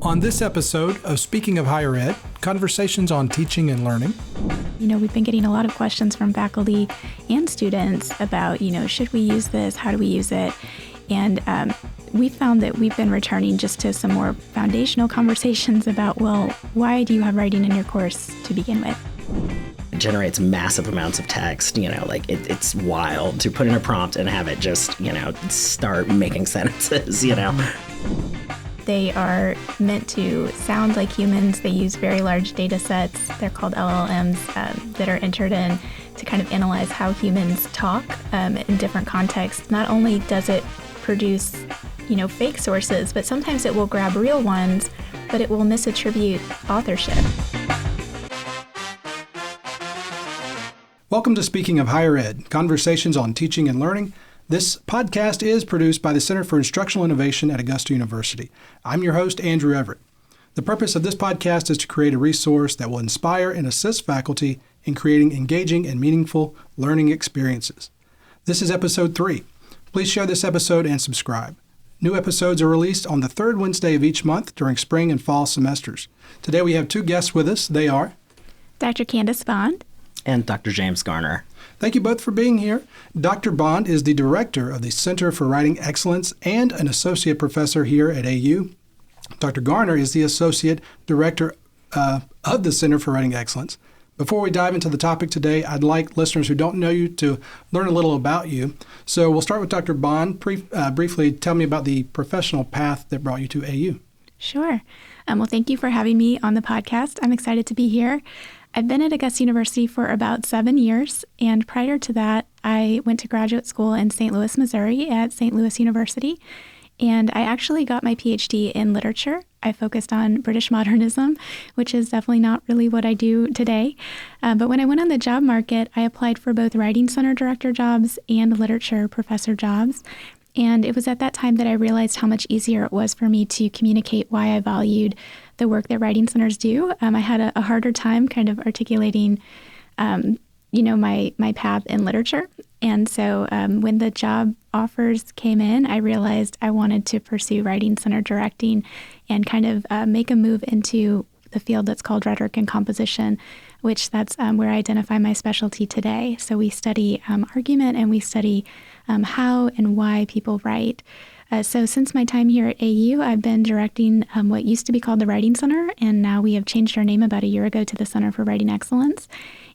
On this episode of Speaking of Higher Ed, Conversations on Teaching and Learning. We've been getting a lot of questions from faculty and students about, should we use this? How do we use it? And we found that we've been returning just to some more foundational conversations about, well, why do you have writing in your course to begin with? It generates massive amounts of text, it's wild to put in a prompt and have it just, start making sentences, They are meant to sound like humans. They use very large data sets. They're called LLMs that are entered in to kind of analyze how humans talk in different contexts. Not only does it produce, fake sources, but sometimes it will grab real ones, but it will misattribute authorship. Welcome to Speaking of Higher Ed, Conversations on Teaching and Learning. This podcast is produced by the Center for Instructional Innovation at Augusta University. I'm your host, Andrew Everett. The purpose of this podcast is to create a resource that will inspire and assist faculty in creating engaging and meaningful learning experiences. This is episode 3. Please share this episode and subscribe. New episodes are released on the third Wednesday of each month during spring and fall semesters. Today we have 2 guests with us. They are Dr. Candis Bond and Dr. James Garner. Thank you both for being here. Dr. Bond is the director of the Center for Writing Excellence and an associate professor here at AU. Dr. Garner is the associate director of the Center for Writing Excellence. Before we dive into the topic today, I'd like listeners who don't know you to learn a little about you. So we'll start with Dr. Bond. Briefly, tell me about the professional path that brought you to AU. Sure. Well, thank you for having me on the podcast. I'm excited to be here. I've been at Augusta University for about 7 years, and prior to that, I went to graduate school in St. Louis, Missouri at St. Louis University, and I actually got my PhD in literature. I focused on British modernism, which is definitely not really what I do today. But when I went on the job market, I applied for both writing center director jobs and literature professor jobs. And it was at that time that I realized how much easier it was for me to communicate why I valued the work that writing centers do. I had a harder time kind of articulating, my path in literature. And so when the job offers came in, I realized I wanted to pursue writing center directing and kind of make a move into the field that's called rhetoric and composition, which that's where I identify my specialty today. So we study argument and we study how and why people write. So since my time here at AU, I've been directing what used to be called the Writing Center, and now we have changed our name about a year ago to the Center for Writing Excellence.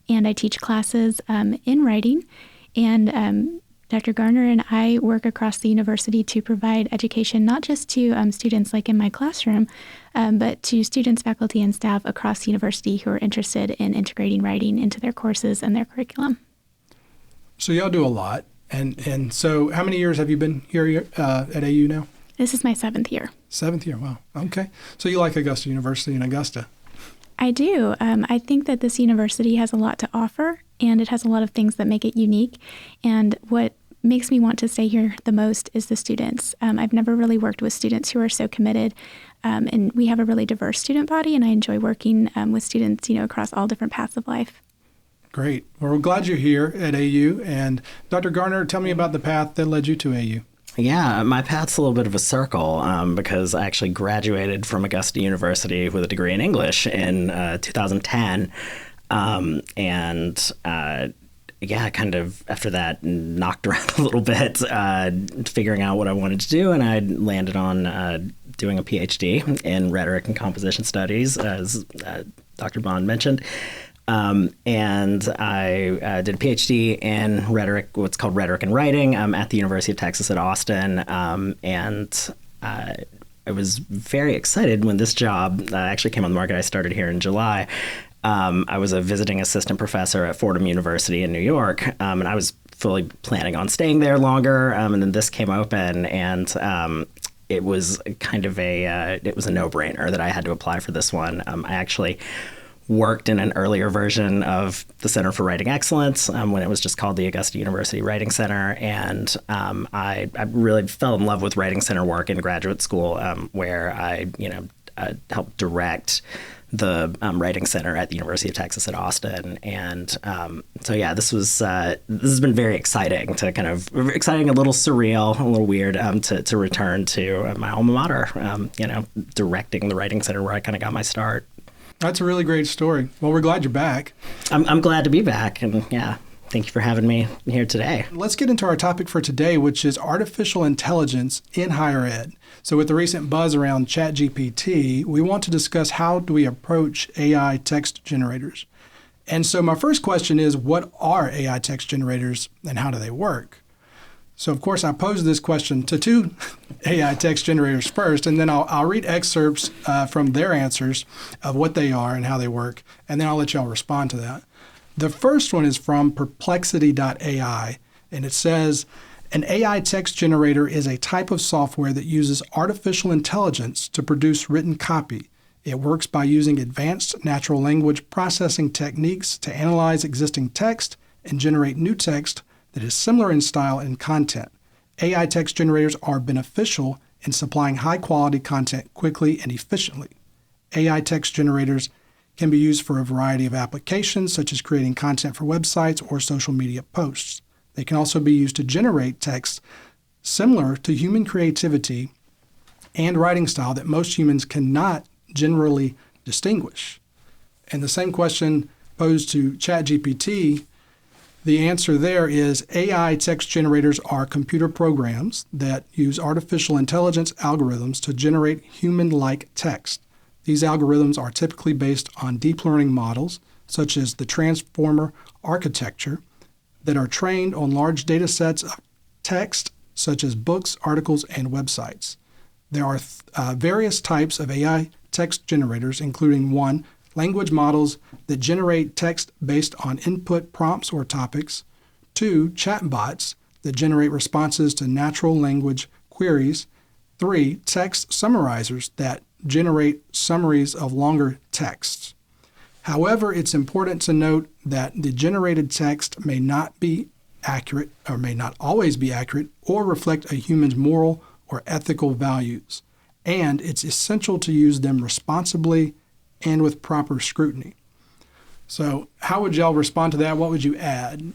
And I teach classes in writing, and Dr. Garner and I work across the university to provide education not just to students like in my classroom, but to students, faculty, and staff across the university who are interested in integrating writing into their courses and their curriculum. So y'all do a lot. And so how many years have you been here at AU now? This is my 7th year. 7th year, wow. Okay. So you like Augusta University and Augusta? I do. I think that this university has a lot to offer, and it has a lot of things that make it unique. And what makes me want to stay here the most is the students. I've never really worked with students who are so committed, and we have a really diverse student body, and I enjoy working with students, across all different paths of life. Great. Well, we're glad you're here at AU. And Dr. Garner, tell me about the path that led you to AU. Yeah, my path's a little bit of a circle because I actually graduated from Augusta University with a degree in English in 2010. Kind of after that knocked around a little bit, figuring out what I wanted to do. And I landed on doing a PhD in rhetoric and composition studies, as Dr. Bond mentioned. And I did a PhD in rhetoric, what's called rhetoric and writing, at the University of Texas at Austin. I was very excited when this job actually came on the market. I started here in July. I was a visiting assistant professor at Fordham University in New York, and I was fully planning on staying there longer. And then this came open, and it was kind of it was a no-brainer that I had to apply for this one. I actually worked in an earlier version of the Center for Writing Excellence when it was just called the Augusta University Writing Center. And I really fell in love with writing center work in graduate school, where I help direct the Writing Center at the University of Texas at Austin. And so, yeah, this has been very exciting to exciting, a little surreal, a little weird to return to my alma mater, directing the Writing Center where I kind of got my start. That's a really great story. Well, we're glad you're back. I'm glad to be back. And yeah, thank you for having me here today. Let's get into our topic for today, which is artificial intelligence in higher ed. So with the recent buzz around ChatGPT, we want to discuss how do we approach AI text generators. And so my first question is, what are AI text generators and how do they work? So, of course, I posed this question to two AI text generators first, and then I'll read excerpts from their answers of what they are and how they work, and then I'll let y'all respond to that. The first one is from Perplexity AI, and it says, an AI text generator is a type of software that uses artificial intelligence to produce written copy. It works by using advanced natural language processing techniques to analyze existing text and generate new text that is similar in style and content. AI text generators are beneficial in supplying high-quality content quickly and efficiently. AI text generators can be used for a variety of applications, such as creating content for websites or social media posts. They can also be used to generate text similar to human creativity and writing style that most humans cannot generally distinguish. And the same question posed to ChatGPT, the answer there is AI text generators are computer programs that use artificial intelligence algorithms to generate human-like text. These algorithms are typically based on deep learning models, such as the transformer architecture, that are trained on large data sets of text, such as books, articles, and websites. There are various types of AI text generators, including 1, language models that generate text based on input prompts or topics. 2, chatbots that generate responses to natural language queries. 3, text summarizers that generate summaries of longer texts. However, it's important to note that the generated text may not be accurate or may not always be accurate or reflect a human's moral or ethical values, and it's essential to use them responsibly and with proper scrutiny. So how would y'all respond to that? What would you add?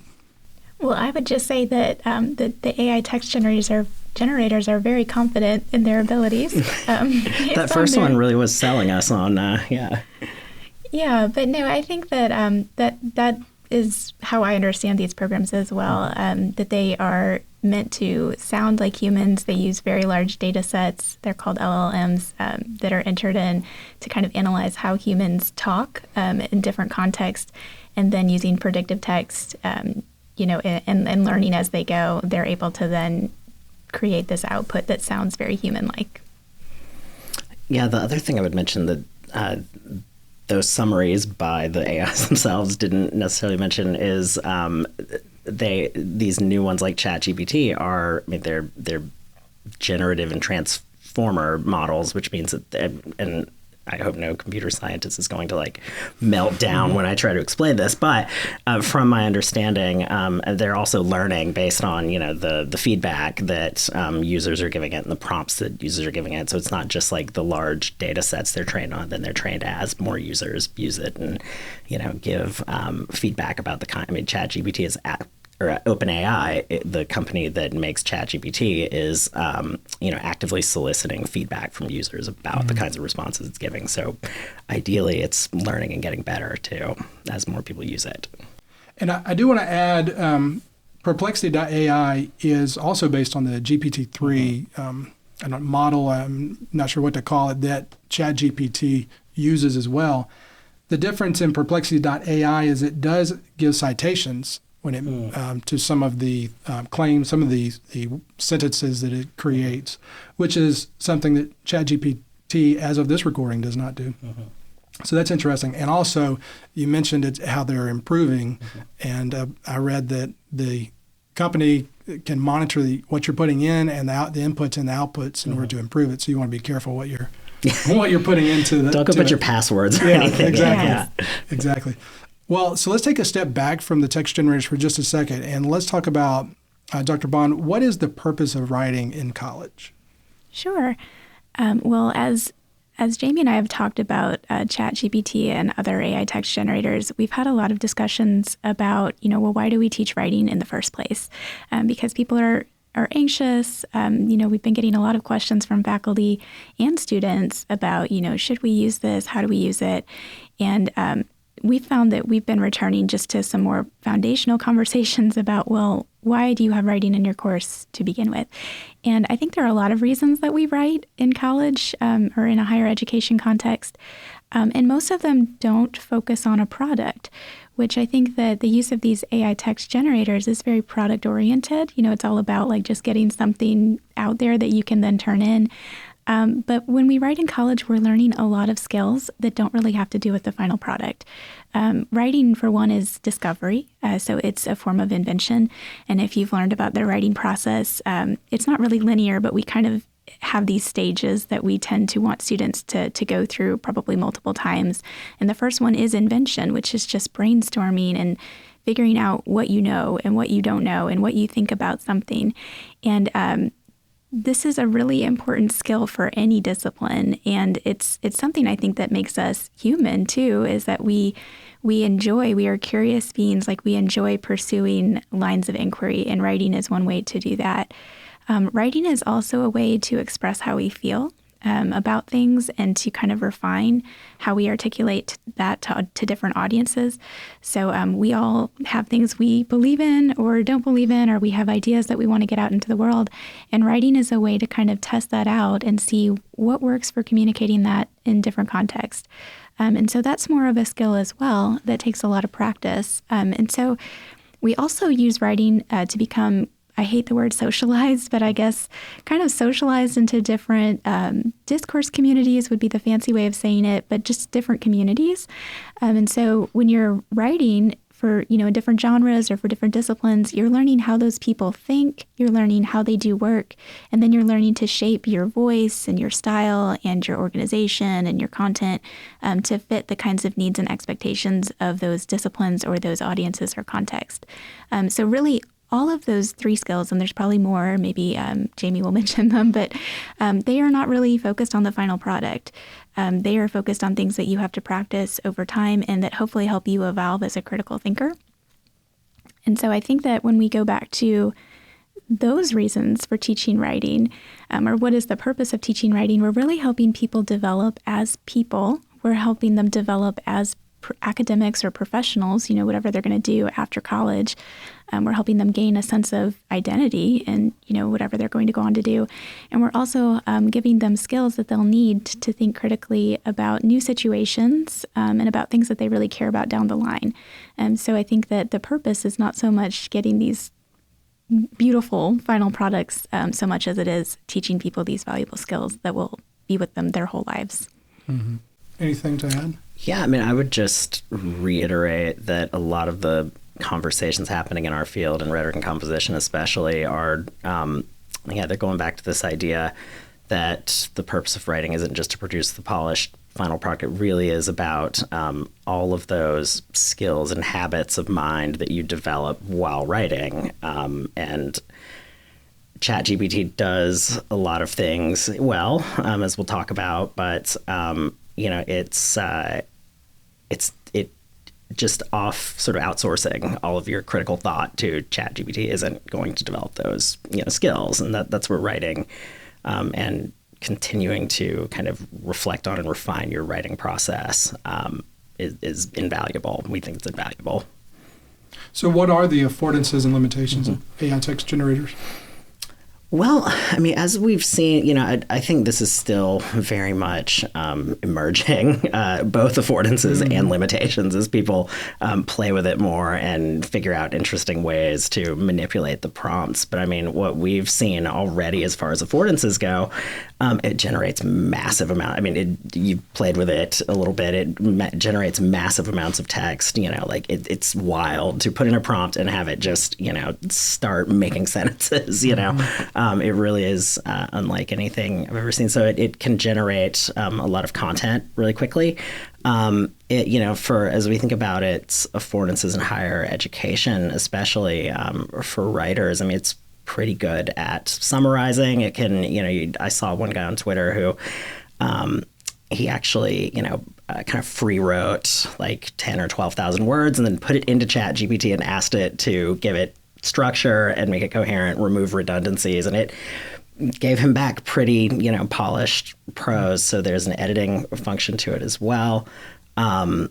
Well, I would just say that the AI text generators are very confident in their abilities. That first one really was selling us on, yeah. Yeah, but no, I think that that is how I understand these programs as well, that they are meant to sound like humans. They use very large data sets. They're called LLMs that are entered in to kind of analyze how humans talk in different contexts, and then using predictive text, and learning as they go, they're able to then create this output that sounds very human-like. Yeah, the other thing I would mention that those summaries by the AIs themselves didn't necessarily mention is these new ones like ChatGPT are, they're generative and transformer models, which means that, and I hope no computer scientist is going to melt down when I try to explain this. But from my understanding, they're also learning based on the feedback that users are giving it and the prompts that users are giving it. So it's not just the large data sets they're trained on. Then they're trained as more users use it and give feedback about the kind. ChatGPT is or OpenAI, the company that makes ChatGPT, is actively soliciting feedback from users about the kinds of responses it's giving. So ideally, it's learning and getting better too as more people use it. And I do want to add, Perplexity AI is also based on the GPT-3 model. I'm not sure what to call it, that ChatGPT uses as well. The difference in Perplexity AI is it does give citations when it to some of the claims, some of the sentences that it creates, which is something that ChatGPT, as of this recording, does not do. So that's interesting. And also, you mentioned how they're improving, and I read that the company can monitor what you're putting in and the inputs and the outputs in order to improve it. So you want to be careful what you're putting into the. Don't go put your passwords or anything. Exactly. Yeah. Exactly. Well, so let's take a step back from the text generators for just a second, and let's talk about, Dr. Bond, what is the purpose of writing in college? Sure. Well, as as Jamie and I have talked about ChatGPT and other AI text generators, we've had a lot of discussions about, well, why do we teach writing in the first place? Because people are anxious. We've been getting a lot of questions from faculty and students about, should we use this? How do we use it? And we found that we've been returning just to some more foundational conversations about, well, why do you have writing in your course to begin with? And I think there are a lot of reasons that we write in college or in a higher education context. And most of them don't focus on a product, which I think that the use of these AI text generators is very product oriented. It's all about like just getting something out there that you can then turn in. But when we write in college, we're learning a lot of skills that don't really have to do with the final product. Writing, for one, is discovery. So it's a form of invention. And if you've learned about the writing process, it's not really linear, but we kind of have these stages that we tend to want students to go through probably multiple times. And the first one is invention, which is just brainstorming and figuring out what you know and what you don't know and what you think about something. And this is a really important skill for any discipline, and it's something I think that makes us human too, is that we are curious beings, like we enjoy pursuing lines of inquiry, and writing is one way to do that. Writing is also a way to express how we feel about things and to kind of refine how we articulate that to different audiences. So we all have things we believe in or don't believe in, or we have ideas that we want to get out into the world. And writing is a way to kind of test that out and see what works for communicating that in different contexts. And so that's more of a skill as well that takes a lot of practice. And so we also use writing to become, I hate the word socialized, but I guess kind of socialized into different discourse communities would be the fancy way of saying it, but just different communities. And so when you're writing for, in different genres or for different disciplines, you're learning how those people think, you're learning how they do work, and then you're learning to shape your voice and your style and your organization and your content to fit the kinds of needs and expectations of those disciplines or those audiences or context. So really, all of those three skills, and there's probably more, maybe Jamie will mention them, but they are not really focused on the final product. They are focused on things that you have to practice over time and that hopefully help you evolve as a critical thinker. And so I think that when we go back to those reasons for teaching writing, or what is the purpose of teaching writing, we're really helping people develop as people. We're helping them develop as academics or professionals, whatever they're going to do after college. We're helping them gain a sense of identity in, whatever they're going to go on to do. And we're also giving them skills that they'll need to think critically about new situations and about things that they really care about down the line. And so I think that the purpose is not so much getting these beautiful final products so much as it is teaching people these valuable skills that will be with them their whole lives. Mm-hmm. Anything to add? Yeah, I would just reiterate that a lot of the conversations happening in our field, in rhetoric and composition especially, are, they're going back to this idea that the purpose of writing isn't just to produce the polished final product. It really is about all of those skills and habits of mind that you develop while writing. And ChatGPT does a lot of things well, as we'll talk about, but it's just off sort of outsourcing all of your critical thought to ChatGPT isn't going to develop those skills, and that's where writing and continuing to kind of reflect on and refine your writing process is invaluable. We think it's invaluable. So what are the affordances and limitations of AI text generators? Well, as we've seen, I think this is still very much emerging, both affordances and limitations as people play with it more and figure out interesting ways to manipulate the prompts. But what we've seen already as far as affordances go, it generates massive amount. You played with it a little bit. It generates massive amounts of text. It's wild to put in a prompt and have it just, start making sentences. It really is unlike anything I've ever seen. So it can generate a lot of content really quickly. As we think about its affordances in higher education, especially for writers, it's pretty good at summarizing. It can, I saw one guy on Twitter who he actually, kind of free wrote like 10 or 12,000 words and then put it into ChatGPT and asked it to give it structure and make it coherent, remove redundancies. And it gave him back pretty, polished prose. So there's an editing function to it as well. And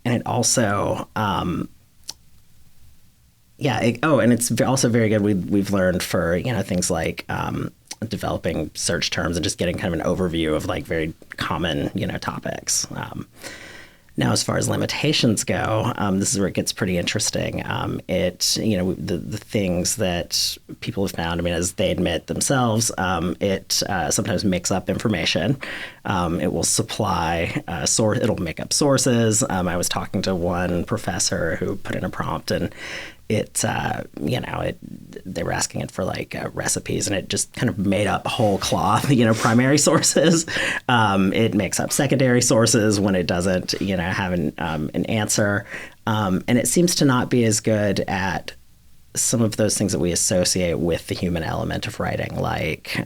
it also, and it's also very good. We've learned for, things like, developing search terms and just getting kind of an overview of like very common, topics. Now, as far as limitations go, this is where it gets pretty interesting. The things that people have found, as they admit themselves, it sometimes makes up information. It will supply it'll make up sources. I was talking to one professor who put in a prompt and they were asking it for like recipes, and it just kind of made up whole cloth, primary sources. It makes up secondary sources when it doesn't, have an answer. And it seems to not be as good at some of those things that we associate with the human element of writing, like,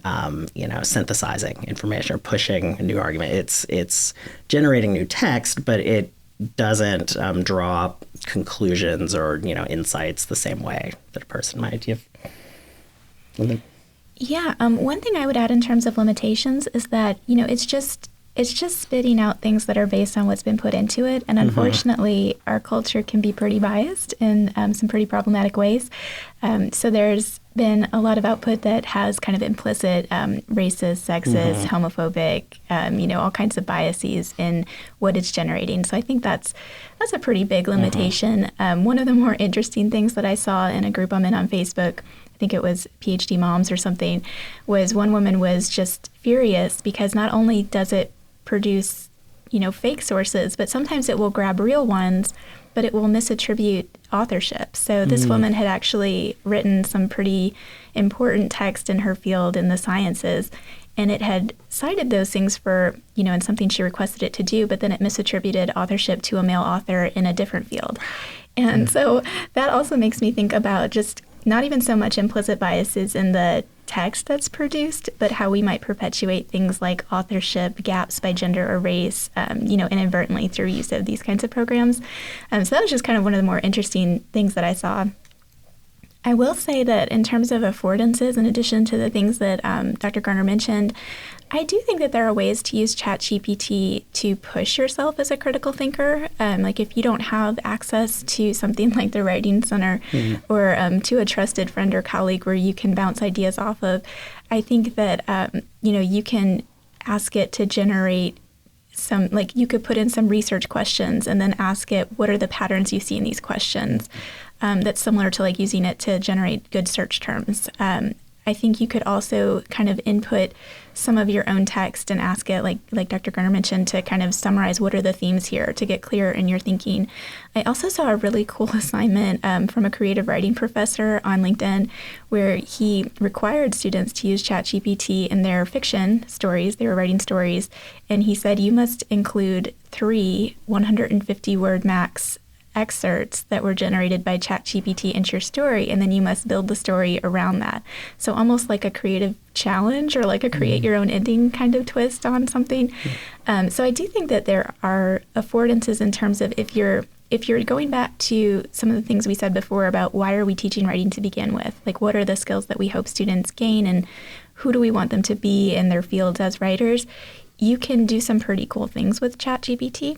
synthesizing information or pushing a new argument. It's generating new text, but it doesn't draw up conclusions or insights the same way that a person might give. Yeah, one thing I would add in terms of limitations is that it's just spitting out things that are based on what's been put into it, and unfortunately our culture can be pretty biased in some pretty problematic ways. So there's been a lot of output that has kind of implicit racist, sexist, homophobic, all kinds of biases in what it's generating. So I think that's a pretty big limitation. One of the more interesting things that I saw in a group I'm in on Facebook, I think it was PhD moms or something, was one woman was just furious because not only does it produce, fake sources, but sometimes it will grab real ones, but it will misattribute authorship. So this woman had actually written some pretty important text in her field in the sciences, and it had cited those things for, and something she requested it to do, but then it misattributed authorship to a male author in a different field. And so that also makes me think about just not even so much implicit biases in the text that's produced, but how we might perpetuate things like authorship, gaps by gender or race, inadvertently through use of these kinds of programs. So that was just kind of one of the more interesting things that I saw. I will say that in terms of affordances, in addition to the things that Dr. Garner mentioned, I do think that there are ways to use ChatGPT to push yourself as a critical thinker. Like if you don't have access to something like the Writing Center or to a trusted friend or colleague where you can bounce ideas off of, I think that, you can ask it to generate some, like you could put in some research questions and then ask it, what are the patterns you see in these questions? That's similar to like using it to generate good search terms. I think you could also kind of input some of your own text and ask it, like Dr. Garner mentioned, to kind of summarize what are the themes here to get clear in your thinking. I also saw a really cool assignment from a creative writing professor on LinkedIn where he required students to use ChatGPT in their fiction stories. They were writing stories, and he said you must include 3 150-word max excerpts that were generated by ChatGPT into your story, and then you must build the story around that. So almost like a creative challenge or like a create your own ending kind of twist on something. So I do think that there are affordances in terms of if you're going back to some of the things we said before about why are we teaching writing to begin with, like what are the skills that we hope students gain and who do we want them to be in their fields as writers, you can do some pretty cool things with ChatGPT.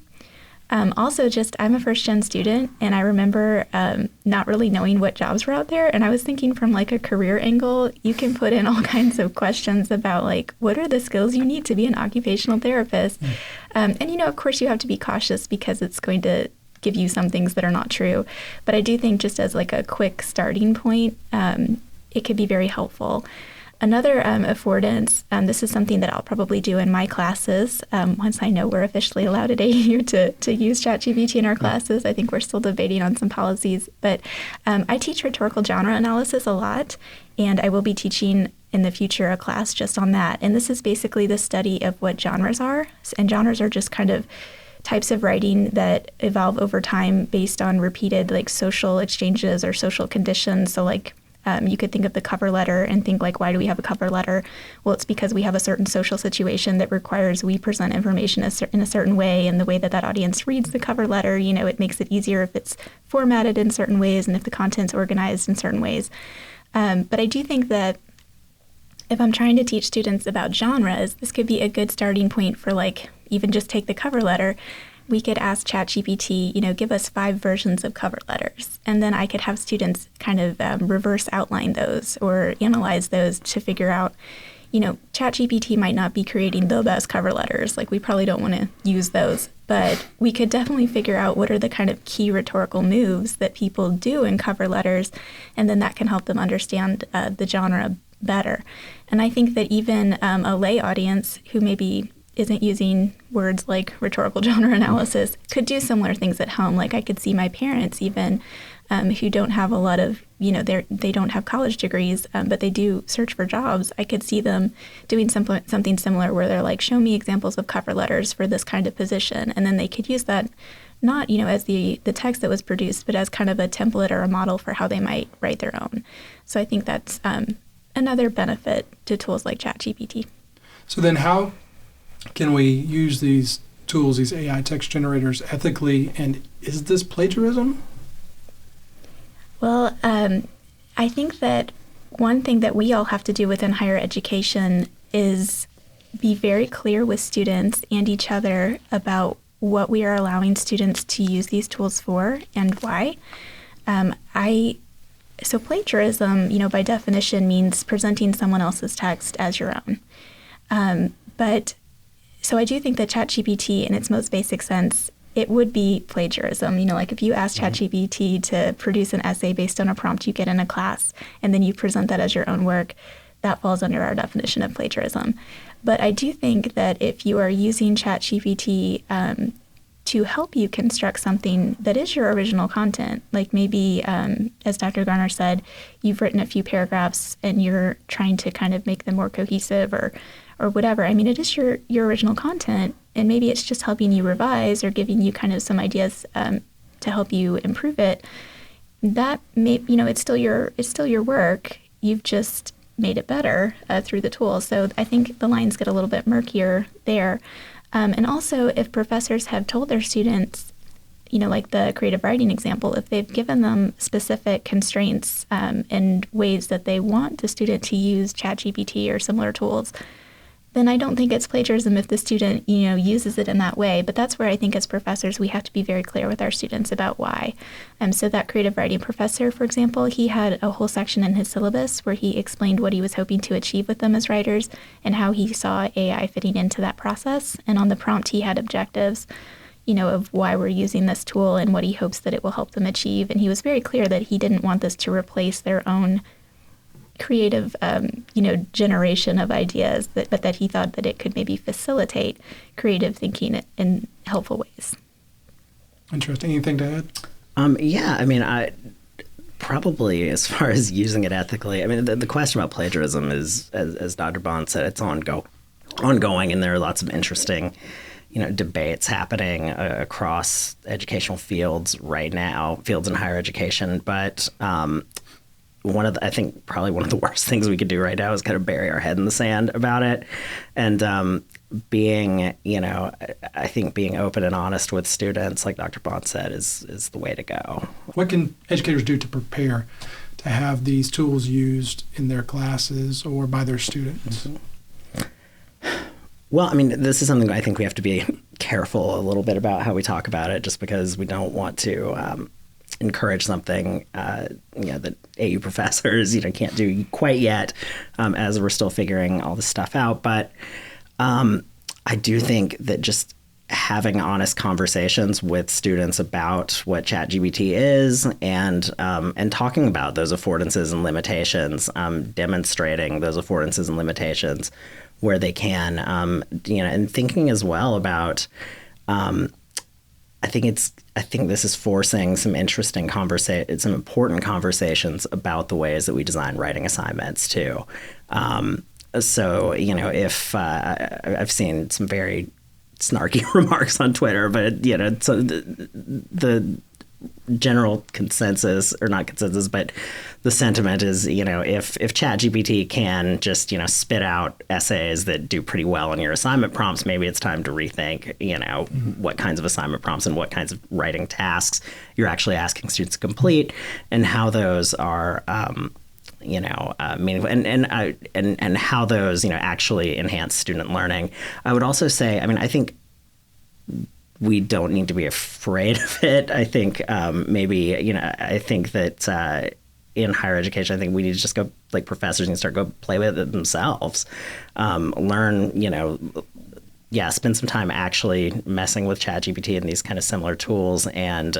Also, I'm a first-gen student, and I remember not really knowing what jobs were out there, and I was thinking from like a career angle, you can put in all kinds of questions about like, what are the skills you need to be an occupational therapist? And, of course, you have to be cautious because it's going to give you some things that are not true. But I do think just as like a quick starting point, it could be very helpful. Another affordance, this is something that I'll probably do in my classes once I know we're officially allowed at AU to use ChatGPT in our classes. I think we're still debating on some policies, but I teach rhetorical genre analysis a lot, and I will be teaching in the future a class just on that. And this is basically the study of what genres are, and genres are just kind of types of writing that evolve over time based on repeated like social exchanges or social conditions. So like You could think of the cover letter and think like, why do we have a cover letter? Well, it's because we have a certain social situation that requires we present information in a certain way, and the way that that audience reads the cover letter, it makes it easier if it's formatted in certain ways and if the content's organized in certain ways. But I do think that if I'm trying to teach students about genres, this could be a good starting point for like, even just take the cover letter. We could ask ChatGPT, give us 5 versions of cover letters. And then I could have students kind of reverse outline those or analyze those to figure out, ChatGPT might not be creating the best cover letters. Like, we probably don't want to use those. But we could definitely figure out what are the kind of key rhetorical moves that people do in cover letters. And then that can help them understand the genre better. And I think that even a lay audience who maybe isn't using words like rhetorical genre analysis could do similar things at home. Like, I could see my parents even who don't have a lot of, they don't have college degrees, but they do search for jobs. I could see them doing something similar where they're like, show me examples of cover letters for this kind of position. And then they could use that not, as the text that was produced, but as kind of a template or a model for how they might write their own. So I think that's another benefit to tools like ChatGPT. So then how can we use these tools, these AI text generators, ethically, and is this plagiarism? Well, I think that one thing that we all have to do within higher education is be very clear with students and each other about what we are allowing students to use these tools for and why. So plagiarism, by definition, means presenting someone else's text as your own. So I do think that ChatGPT, in its most basic sense, it would be plagiarism. Like if you ask ChatGPT to produce an essay based on a prompt you get in a class, and then you present that as your own work, that falls under our definition of plagiarism. But I do think that if you are using ChatGPT to help you construct something that is your original content, like maybe, as Dr. Garner said, you've written a few paragraphs and you're trying to kind of make them more cohesive or whatever. I mean, it is your original content, and maybe it's just helping you revise or giving you kind of some ideas to help you improve it. That may, it's still your work. You've just made it better through the tool. So I think the lines get a little bit murkier there. And also, if professors have told their students, like the creative writing example, if they've given them specific constraints and ways that they want the student to use ChatGPT or similar tools, then I don't think it's plagiarism if the student, uses it in that way. But that's where I think as professors, we have to be very clear with our students about why. So that creative writing professor, for example, he had a whole section in his syllabus where he explained what he was hoping to achieve with them as writers and how he saw AI fitting into that process. And on the prompt, he had objectives, of why we're using this tool and what he hopes that it will help them achieve. And he was very clear that he didn't want this to replace their own creative, generation of ideas, but that he thought that it could maybe facilitate creative thinking in helpful ways. Interesting. Anything to add? Yeah, I mean, I probably, as far as using it ethically, I mean, the question about plagiarism is, as Dr. Bond said, it's ongoing, and there are lots of interesting, debates happening across educational fields right now, fields in higher education, but I think probably one of the worst things we could do right now is kind of bury our head in the sand about it. And being open and honest with students, like Dr. Bond said, is the way to go. What can educators do to prepare to have these tools used in their classes or by their students? Mm-hmm. Well, I mean, this is something I think we have to be careful a little bit about how we talk about it, just because we don't want to encourage something that AU professors can't do quite yet, as we're still figuring all this stuff out. But I do think that just having honest conversations with students about what ChatGPT is and talking about those affordances and limitations, demonstrating those affordances and limitations where they can, and thinking as well about. I think this is forcing some interesting some important conversations about the ways that we design writing assignments too. So, if I've seen some very snarky remarks on Twitter, but so the general consensus, or not consensus, but the sentiment is, if ChatGPT can just, spit out essays that do pretty well in your assignment prompts, maybe it's time to rethink, what kinds of assignment prompts and what kinds of writing tasks you're actually asking students to complete, and how those are, meaningful, and how those, actually enhance student learning. I would also say, I think we don't need to be afraid of it. I think I think that in higher education, I think we need to just go, like professors, and go play with it themselves. Learn, spend some time actually messing with ChatGPT and these kind of similar tools, and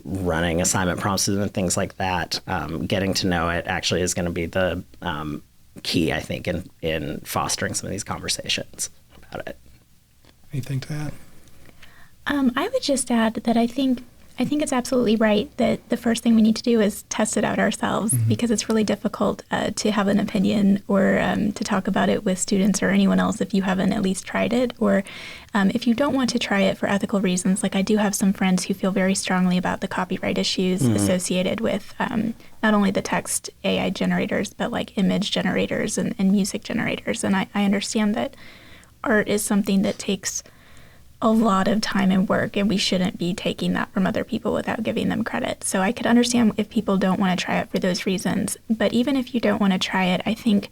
running assignment prompts and things like that. Getting to know it actually is going to be the key, I think, in fostering some of these conversations about it. Anything to add? I would just add that I think it's absolutely right that the first thing we need to do is test it out ourselves, because it's really difficult to have an opinion or to talk about it with students or anyone else if you haven't at least tried it, or if you don't want to try it for ethical reasons. Like, I do have some friends who feel very strongly about the copyright issues associated with not only the text AI generators, but like image generators and music generators. And I understand that art is something that takes a lot of time and work, and we shouldn't be taking that from other people without giving them credit. So I could understand if people don't want to try it for those reasons. But even if you don't want to try it, I think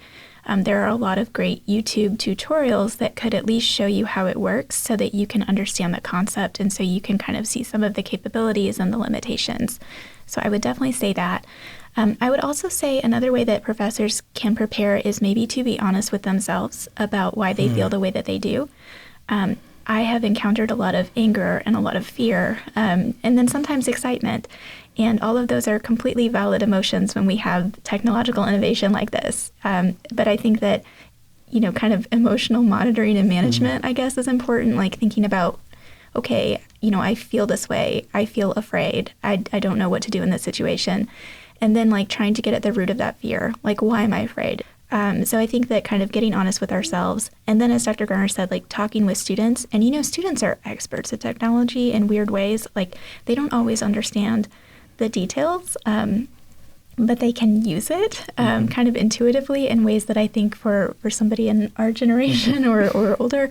there are a lot of great YouTube tutorials that could at least show you how it works, so that you can understand the concept, and so you can kind of see some of the capabilities and the limitations. So I would definitely say that. I would also say another way that professors can prepare is maybe to be honest with themselves about why they feel the way that they do. I have encountered a lot of anger and a lot of fear, and then sometimes excitement. And all of those are completely valid emotions when we have technological innovation like this. But I think that, kind of emotional monitoring and management, I guess, is important. Like thinking about, okay, I feel this way. I feel afraid. I don't know what to do in this situation. And then like trying to get at the root of that fear. Like, why am I afraid? So I think that kind of getting honest with ourselves, and then as Dr. Garner said, like talking with students, and students are experts at technology in weird ways. Like, they don't always understand the details, but they can use it kind of intuitively in ways that I think for somebody in our generation or older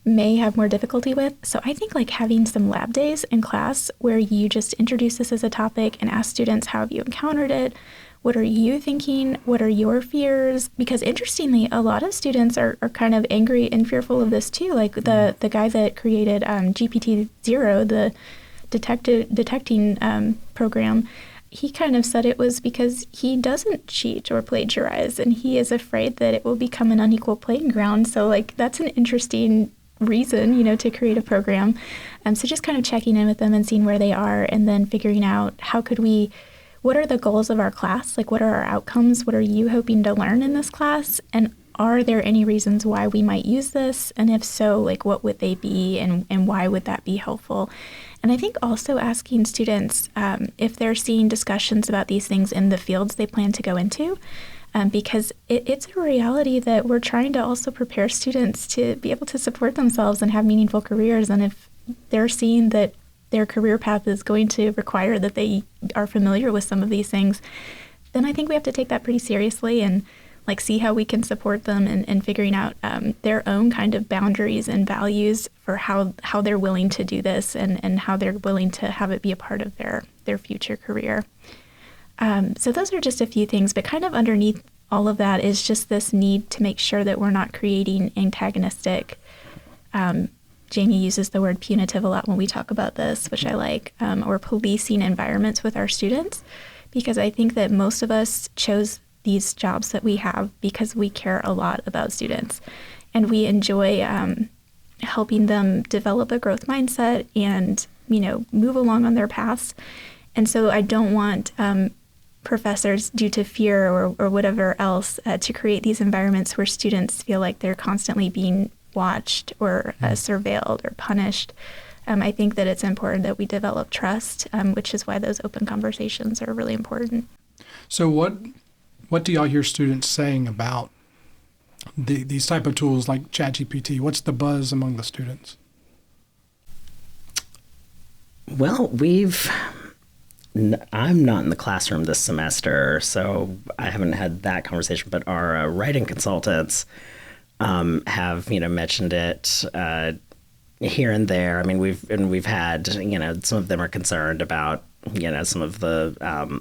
may have more difficulty with. So I think like having some lab days in class where you just introduce this as a topic and ask students, how have you encountered it? What are you thinking? What are your fears? Because interestingly, a lot of students are kind of angry and fearful of this too. Like the guy that created GPT-0, the detecting program, he kind of said it was because he doesn't cheat or plagiarize, and he is afraid that it will become an unequal playing ground. So like that's an interesting reason, to create a program. So just kind of checking in with them and seeing where they are, and then figuring out what are the goals of our class? Like, what are our outcomes? What are you hoping to learn in this class? And are there any reasons why we might use this? And if so, like, what would they be, and why would that be helpful? And I think also asking students if they're seeing discussions about these things in the fields they plan to go into, because it's a reality that we're trying to also prepare students to be able to support themselves and have meaningful careers. And if they're seeing that their career path is going to require that they are familiar with some of these things, then I think we have to take that pretty seriously and like see how we can support them in figuring out their own kind of boundaries and values for how they're willing to do this, and how they're willing to have it be a part of their future career. So those are just a few things, but kind of underneath all of that is just this need to make sure that we're not creating antagonistic Jamie uses the word punitive a lot when we talk about this, which I like, or policing environments with our students, because I think that most of us chose these jobs that we have because we care a lot about students, and we enjoy helping them develop a growth mindset and, move along on their paths. And so I don't want professors, due to fear or whatever else, to create these environments where students feel like they're constantly being watched or surveilled or punished. I think that it's important that we develop trust, which is why those open conversations are really important. So what do y'all hear students saying about these type of tools like ChatGPT? What's the buzz among the students? Well, I'm not in the classroom this semester, so I haven't had that conversation. But our writing consultants have mentioned it here and there. I mean, we've had some of them are concerned about some of the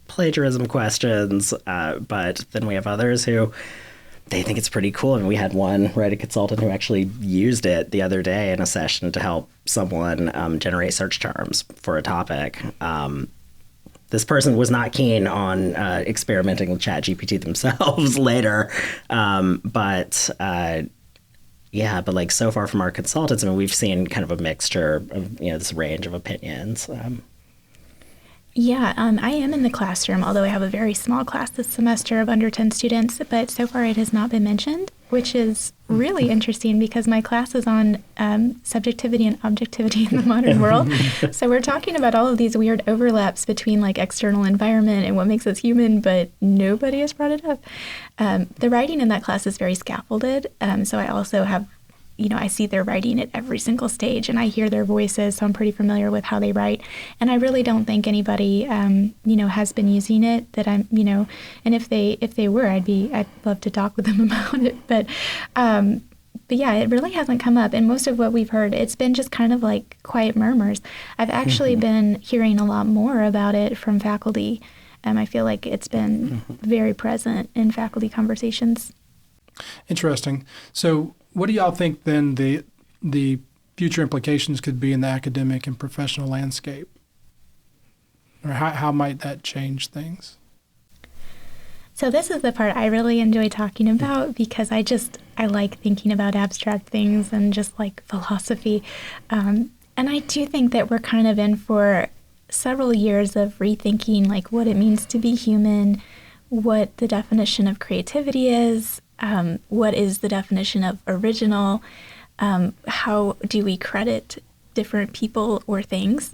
plagiarism questions, but then we have others who they think it's pretty cool. And we had one writing consultant who actually used it the other day in a session to help someone generate search terms for a topic. This person was not keen on experimenting with ChatGPT themselves later. But like so far from our consultants, I mean, we've seen kind of a mixture of, this range of opinions. Yeah, I am in the classroom, although I have a very small class this semester of under 10 students, but so far it has not been mentioned, which is really interesting because my class is on subjectivity and objectivity in the modern world. So we're talking about all of these weird overlaps between like external environment and what makes us human, but nobody has brought it up. The writing in that class is very scaffolded, so I also have I see their writing at every single stage, and I hear their voices, so I'm pretty familiar with how they write. And I really don't think anybody, has been using it that I'm, and if they were, I'd love to talk with them about it. But yeah, it really hasn't come up. And most of what we've heard, it's been just kind of like quiet murmurs. I've actually been hearing a lot more about it from faculty. I feel like it's been very present in faculty conversations. Interesting. So what do y'all think then the future implications could be in the academic and professional landscape? Or how might that change things? So this is the part I really enjoy talking about because I like thinking about abstract things and just like philosophy. And I do think that we're kind of in for several years of rethinking like what it means to be human, what the definition of creativity is, what is the definition of original, how do we credit different people or things,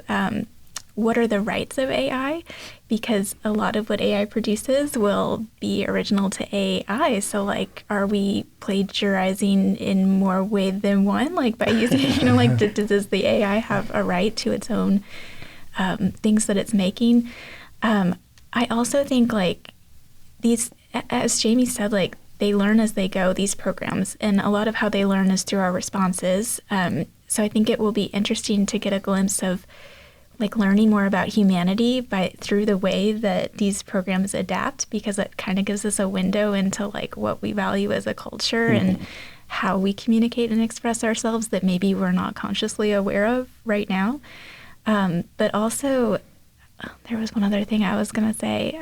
what are the rights of AI, because a lot of what AI produces will be original to AI, so like are we plagiarizing in more ways than one, like by using does the AI have a right to its own things that it's making? I also think like these, as Jamie said, like they learn as they go, these programs, and a lot of how they learn is through our responses. So I think it will be interesting to get a glimpse of like learning more about humanity through the way that these programs adapt, because it kind of gives us a window into like what we value as a culture and how we communicate and express ourselves that maybe we're not consciously aware of right now. But also, there was one other thing I was going to say.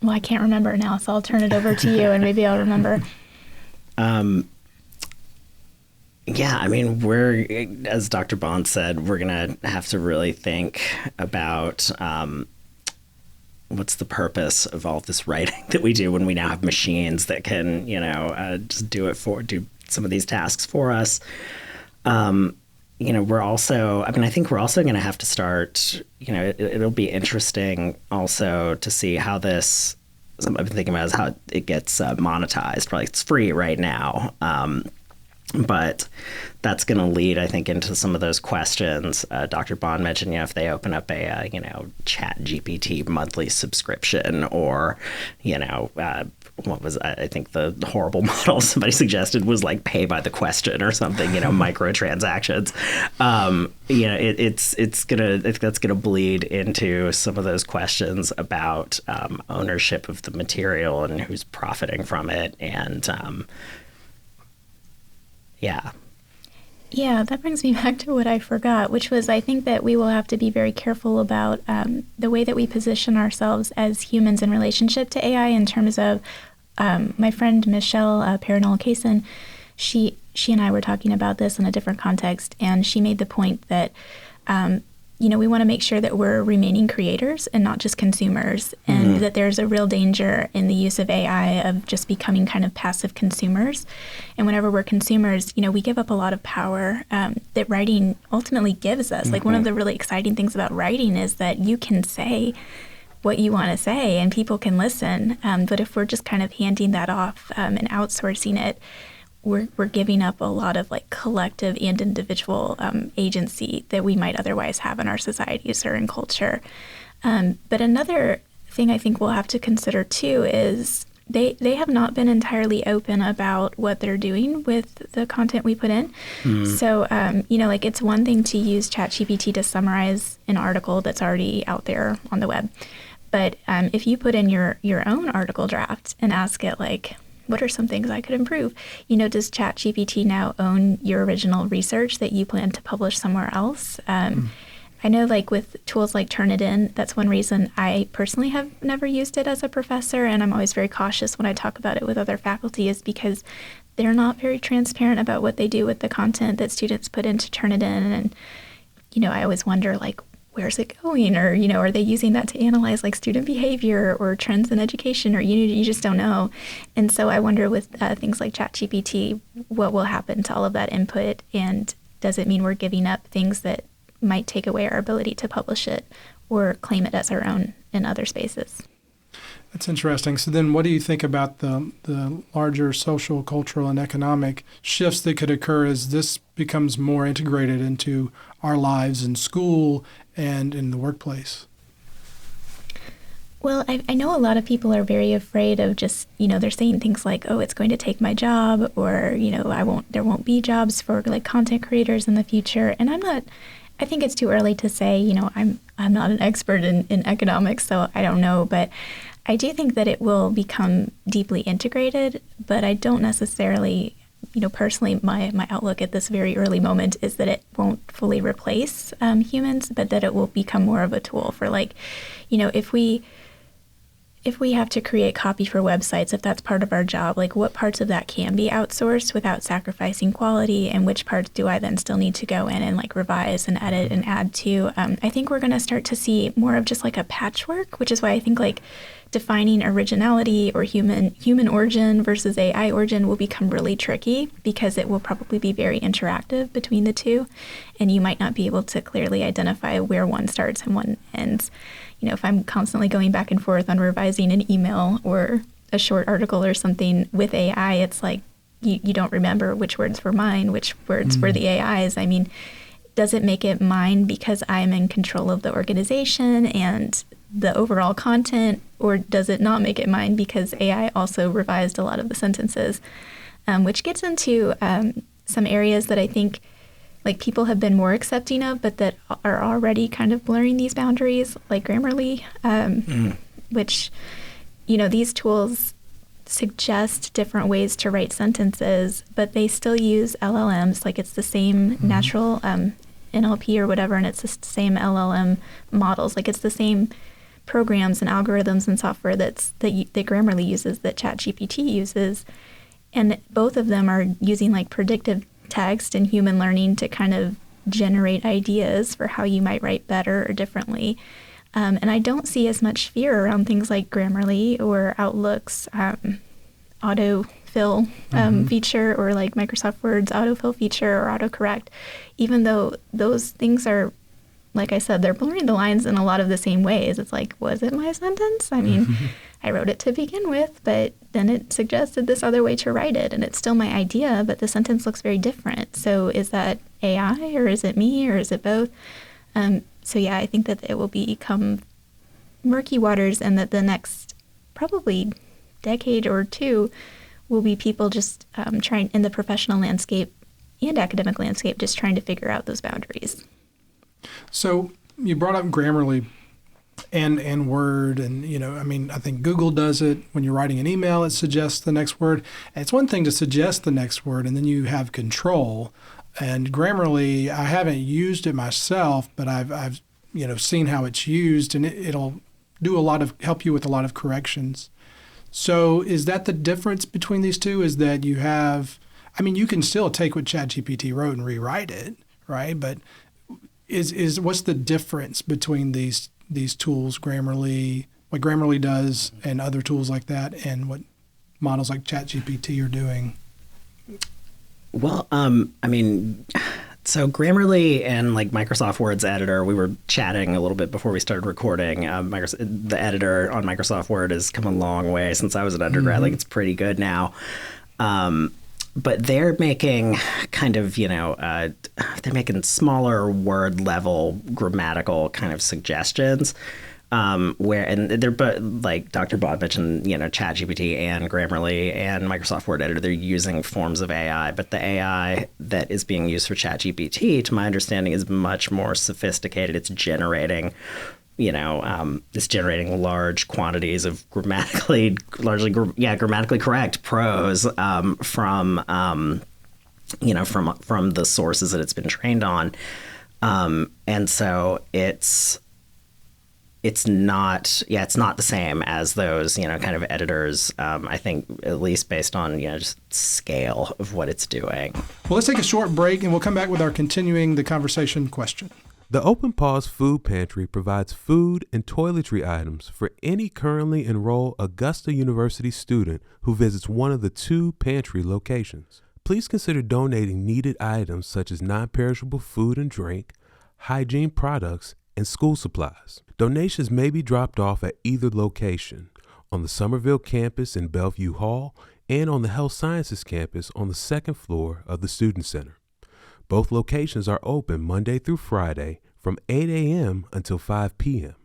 Well, I can't remember now, so I'll turn it over to you, and maybe I'll remember. Yeah, I mean, as Dr. Bond said, we're going to have to really think about what's the purpose of all this writing that we do when we now have machines that can, just do some of these tasks for us. We're also, I think we're also going to have to start, it'll be interesting also to see how this, something I've been thinking about is how it gets monetized. Probably it's free right now. But that's going to lead, I think, into some of those questions. Dr. Bond mentioned, if they open up a, ChatGPT monthly subscription or, what was, I think the horrible model somebody suggested was like pay by the question or something, microtransactions. That's going to bleed into some of those questions about ownership of the material and who's profiting from it. And, Yeah, that brings me back to what I forgot, which was I think that we will have to be very careful about the way that we position ourselves as humans in relationship to AI in terms of my friend Michelle Paranol-Kaysen, she and I were talking about this in a different context, and she made the point that we want to make sure that we're remaining creators and not just consumers, and that there's a real danger in the use of AI of just becoming kind of passive consumers. And whenever we're consumers, we give up a lot of power that writing ultimately gives us. Like one of the really exciting things about writing is that you can say what you want to say and people can listen. But if we're just kind of handing that off and outsourcing it, we're giving up a lot of like collective and individual agency that we might otherwise have in our societies or in culture. But another thing I think we'll have to consider too is they have not been entirely open about what they're doing with the content we put in. So, like it's one thing to use ChatGPT to summarize an article that's already out there on the web. But if you put in your own article draft and ask it like, what are some things I could improve? Does ChatGPT now own your original research that you plan to publish somewhere else? I know like with tools like Turnitin, that's one reason I personally have never used it as a professor, and I'm always very cautious when I talk about it with other faculty, is because they're not very transparent about what they do with the content that students put into Turnitin. And, I always wonder like, where's it going? Or, are they using that to analyze like student behavior or trends in education, or you just don't know. And so I wonder with things like ChatGPT, what will happen to all of that input, and does it mean we're giving up things that might take away our ability to publish it or claim it as our own in other spaces? That's interesting. So then what do you think about the larger social, cultural, and economic shifts that could occur as this becomes more integrated into our lives in school and in the workplace? Well, I know a lot of people are very afraid of just, they're saying things like, oh, it's going to take my job, or, there won't be jobs for like content creators in the future. And I think it's too early to say, I'm not an expert in economics, so I don't know, but I do think that it will become deeply integrated, but I don't necessarily, personally, my outlook at this very early moment is that it won't fully replace humans, but that it will become more of a tool for like, if we have to create copy for websites, if that's part of our job, like what parts of that can be outsourced without sacrificing quality, and which parts do I then still need to go in and like revise and edit and add to? I think we're going to start to see more of just like a patchwork, which is why I think like defining originality or human origin versus AI origin will become really tricky, because it will probably be very interactive between the two, and you might not be able to clearly identify where one starts and one ends. If I'm constantly going back and forth on revising an email or a short article or something with AI, it's like you don't remember which words were mine, which words were the AI's. I mean, does it make it mine because I'm in control of the organization and the overall content, or does it not make it mine because AI also revised a lot of the sentences? Which gets into some areas that I think like people have been more accepting of, but that are already kind of blurring these boundaries, like Grammarly, which, these tools suggest different ways to write sentences, but they still use LLMs. Like it's the same natural NLP or whatever, and it's the same LLM models. Like it's the same programs and algorithms and software that Grammarly uses, that ChatGPT uses, and both of them are using like predictive text and human learning to kind of generate ideas for how you might write better or differently. And I don't see as much fear around things like Grammarly or Outlook's autofill feature, or like Microsoft Word's autofill feature or autocorrect, even though those things are, like I said, they're blurring the lines in a lot of the same ways. It's like, was it my sentence? I mean, I wrote it to begin with, but then it suggested this other way to write it, and it's still my idea, but the sentence looks very different. So is that AI, or is it me, or is it both? So yeah, I think that it will become murky waters, and that the next probably decade or two will be people just trying, in the professional landscape and academic landscape, just trying to figure out those boundaries. So you brought up Grammarly and Word, and I think Google does it. When you're writing an email, it suggests the next word. And it's one thing to suggest the next word, and then you have control. And Grammarly, I haven't used it myself, but I've seen how it's used, and it'll do help you with a lot of corrections. So is that the difference between these two? Is that you can still take what ChatGPT wrote and rewrite it, right? But is what's the difference between these tools, Grammarly, what Grammarly does, and other tools like that, and what models like ChatGPT are doing? Well, so Grammarly and like Microsoft Word's editor, we were chatting a little bit before we started recording. The editor on Microsoft Word has come a long way since I was an undergrad. Like it's pretty good now. But they're making kind of, they're making smaller word level grammatical kind of suggestions. And they're but like Dr. Bond mentioned, ChatGPT and Grammarly and Microsoft Word Editor, they're using forms of AI, but the AI that is being used for ChatGPT, to my understanding, is much more sophisticated. It's generating large quantities of grammatically correct prose from the sources that it's been trained on, and so it's not the same as those, kind of editors, I think, at least based on, just scale of what it's doing. Well, let's take a short break and we'll come back with our continuing the conversation question. The Open Pause Food Pantry provides food and toiletry items for any currently enrolled Augusta University student who visits one of the 2 pantry locations. Please consider donating needed items such as non-perishable food and drink, hygiene products, and school supplies. Donations may be dropped off at either location, on the Somerville campus in Bellevue Hall and on the Health Sciences campus on the 2nd floor of the Student Center. Both locations are open Monday through Friday from 8 a.m. until 5 p.m.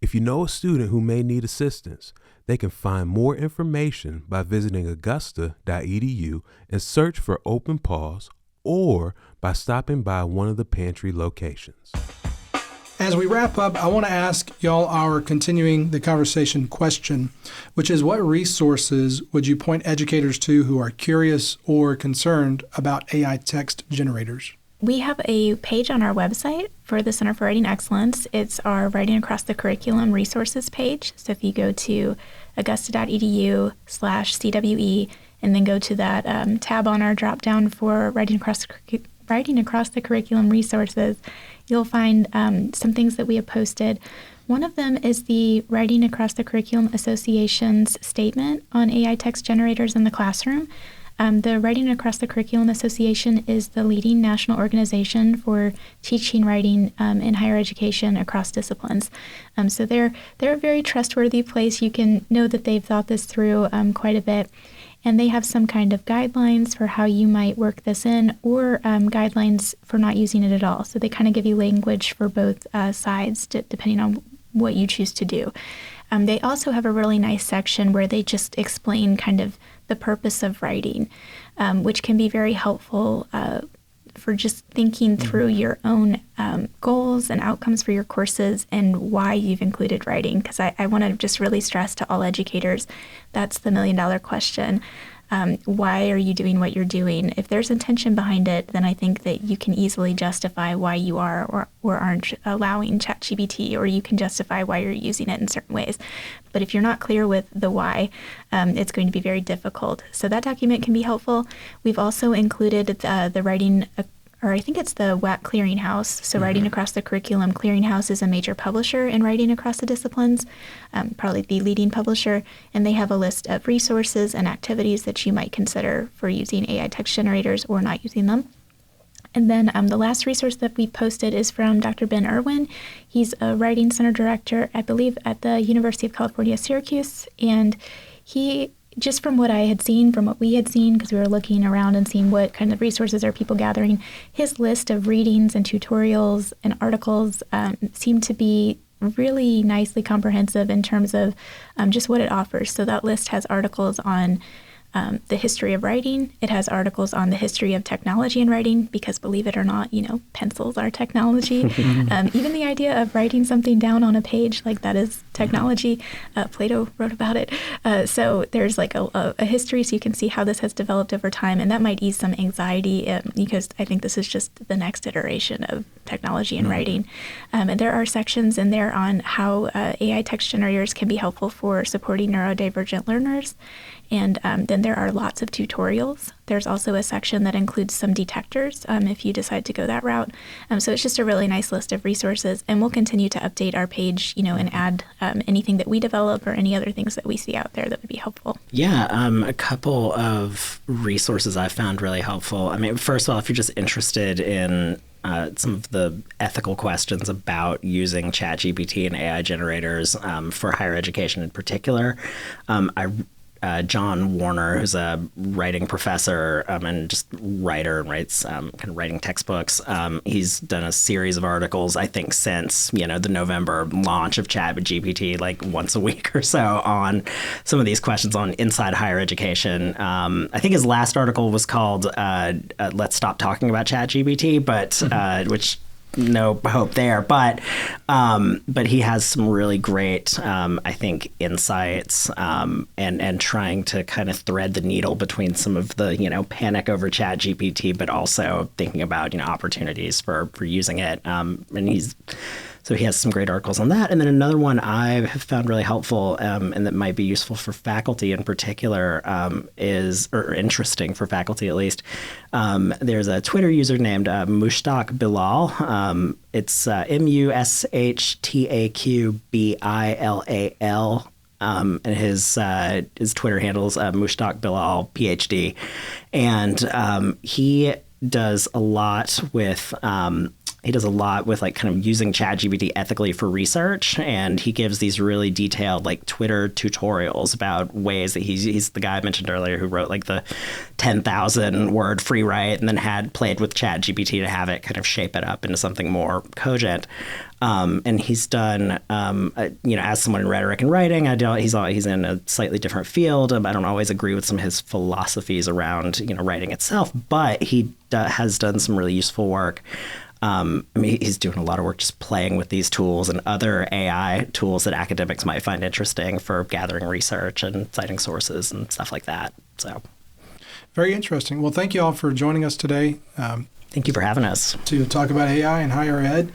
If you know a student who may need assistance, they can find more information by visiting augusta.edu and search for Open Pause, or by stopping by one of the pantry locations. As we wrap up, I want to ask y'all our continuing the conversation question, which is, what resources would you point educators to who are curious or concerned about AI text generators? We have a page on our website for the Center for Writing Excellence. It's our Writing Across the Curriculum resources page. So if you go to augusta.edu/CWE and then go to that tab on our drop down for Writing Across the Curriculum resources, you'll find some things that we have posted. One of them is the Writing Across the Curriculum Association's statement on AI text generators in the classroom. The Writing Across the Curriculum Association is the leading national organization for teaching writing in higher education across disciplines. So they're a very trustworthy place. You can know that they've thought this through quite a bit. And they have some kind of guidelines for how you might work this in, or guidelines for not using it at all. So they kind of give you language for both sides, depending on what you choose to do. They also have a really nice section where they just explain kind of the purpose of writing, which can be very helpful for just thinking through your own goals and outcomes for your courses and why you've included writing. Because I want to just really stress to all educators, that's the $1 million question. Why are you doing what you're doing? If there's intention behind it, then I think that you can easily justify why you are or aren't allowing ChatGPT, or you can justify why you're using it in certain ways. But if you're not clear with the why, it's going to be very difficult. So that document can be helpful. We've also included the writing, or I think it's the WAC Clearinghouse. So Writing Across the Curriculum Clearinghouse is a major publisher in writing across the disciplines, probably the leading publisher, and they have a list of resources and activities that you might consider for using AI text generators or not using them. And then the last resource that we posted is from Dr. Ben Irwin. He's a writing center director, I believe, at the University of California, Syracuse. And he, just from what I had seen, from what we had seen, because we were looking around and seeing what kind of resources are people gathering, his list of readings and tutorials and articles seemed to be really nicely comprehensive in terms of just what it offers. So that list has articles on the history of writing. It has articles on the history of technology in writing, because believe it or not, pencils are technology. Even the idea of writing something down on a page, like that is technology. Plato wrote about it. So there's like a history, so you can see how this has developed over time, and that might ease some anxiety because I think this is just the next iteration of technology in writing. And there are sections in there on how AI text generators can be helpful for supporting neurodivergent learners. And then there are lots of tutorials. There's also a section that includes some detectors if you decide to go that route. So it's just a really nice list of resources. And we'll continue to update our page, and add anything that we develop or any other things that we see out there that would be helpful. Yeah, a couple of resources I found really helpful. I mean, first of all, if you're just interested in some of the ethical questions about using ChatGPT and AI generators for higher education in particular, John Warner, who's a writing professor and just writer and writes kind of writing textbooks. He's done a series of articles, I think, since the November launch of ChatGPT, like once a week or so, on some of these questions on inside higher education. I think his last article was called "Let's Stop Talking About ChatGPT," but which. No hope there, but he has some really great, I think, insights and trying to kind of thread the needle between some of the panic over ChatGPT, but also thinking about opportunities for using it. So he has some great articles on that. And then another one I have found really helpful and that might be useful for faculty in particular or interesting for faculty at least. There's a Twitter user named Mushtaq Bilal. It's MUSHTAQBILAL. And his Twitter handle is Mushtaq Bilal, PhD. And he does a lot with like kind of using ChatGPT ethically for research, and he gives these really detailed like Twitter tutorials about ways that he's the guy I mentioned earlier who wrote like the 10,000 word free write and then played with ChatGPT to have it kind of shape it up into something more cogent. And he's done, as someone in rhetoric and writing, he's in a slightly different field. I don't always agree with some of his philosophies around, writing itself, but he has done some really useful work. He's doing a lot of work just playing with these tools and other AI tools that academics might find interesting for gathering research and citing sources and stuff like that. So, very interesting. Well, thank you all for joining us today. Thank you for having us. To talk about AI in higher ed.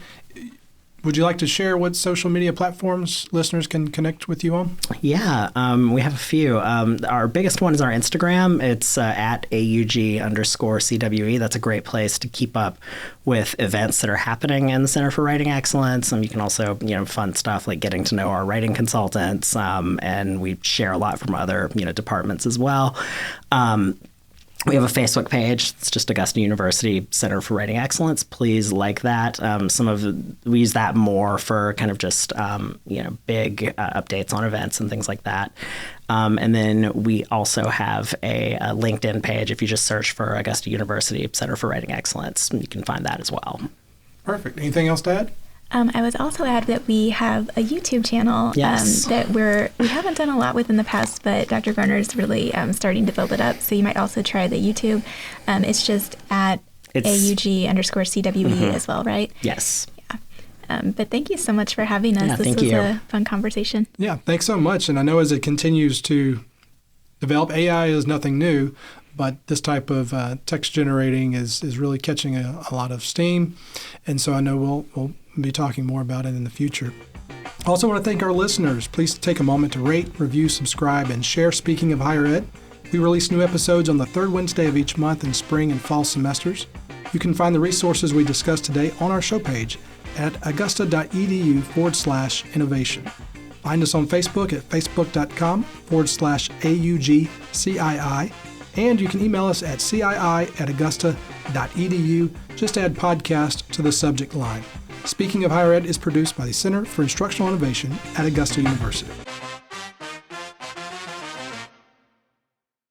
Would you like to share what social media platforms listeners can connect with you on? Yeah, we have a few. Our biggest one is our Instagram. It's at AUG_CWE. That's a great place to keep up with events that are happening in the Center for Writing Excellence. You can also, fun stuff like getting to know our writing consultants, and we share a lot from other, departments as well. We have a Facebook page. It's just Augusta University Center for Writing Excellence. Please like that. We use that more for kind of just big updates on events and things like that. And then we also have a LinkedIn page. If you just search for Augusta University Center for Writing Excellence, you can find that as well. Perfect. Anything else to add? I would also add that we have a YouTube channel that we haven't done a lot with in the past, but Dr. Garner is really starting to build it up. So you might also try the YouTube. It's just at AUG_CWE as well, right? Yes. Yeah. But thank you so much for having us. Yeah, this was a fun conversation. Yeah, thanks so much. And I know as it continues to develop, AI is nothing new, but this type of text generating is really catching a lot of steam. And so I know we'll be talking more about it in the future. I also want to thank our listeners. Please take a moment to rate, review, subscribe, and share Speaking of Higher Ed. We release new episodes on the third Wednesday of each month in spring and fall semesters. You can find the resources we discussed today on our show page at augusta.edu/innovation. Find us on Facebook at facebook.com/AUGCII. And you can email us at cii@augusta.edu. Just add podcast to the subject line. Speaking of Higher Ed is produced by the Center for Instructional Innovation at Augusta University.